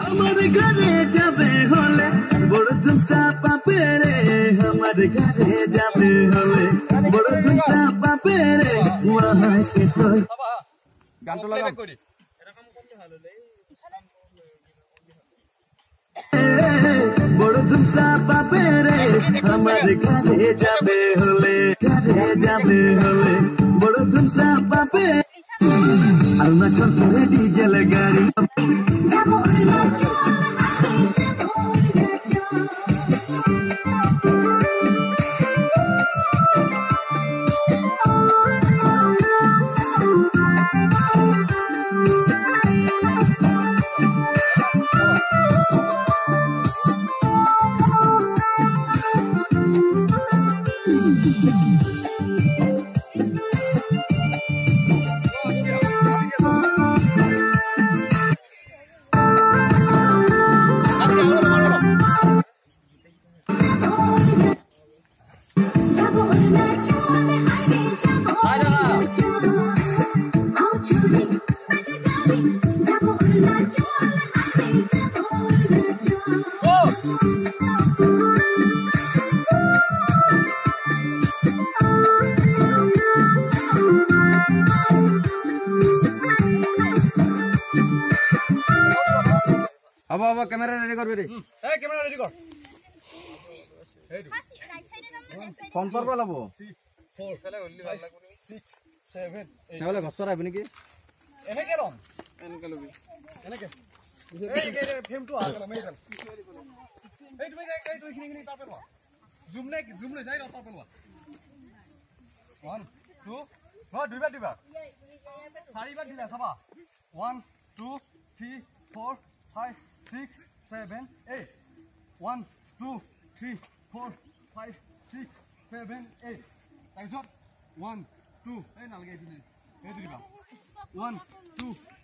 আমার ঘরে যাবে হলে বড় তুসা পাপেরে আমার ঘরে যাবে হলে বড় তুসা পাপেরে ওয়াই সে তোই গানটো লাগা করি বড় তুসা পাপেরে আমার ঘরে যাবে হলে বড় তুসা পাপে অরুণাচল করে ডিজেল গাড়ি যাবো অরুণাচল अब कैमरा रेडी कर बेटी ए कैमरा रेडी कर फॉर्म पर लाबो 4 फेले ओनली ভাল লাগবো 6 7 8 তাহলে ঘছৰ আইব নেকি এনে কে ৰম এনে কে লবি এনে কে এই কে ফ্ৰেম তো আগলা মেইডাল এই তুমি এই খিনি তাপে লোৱা জুম নে যাই তাপে লোৱা 1 2 ন দুইবাৰ দিবা চাৰিবাৰ দিলা চাবা 1 2 3 4 5 6 7 8 1 2 3 4 5 6 7 8 তাৰপিছত 1 2 এই নালগে দিলে এই দিবা 1 2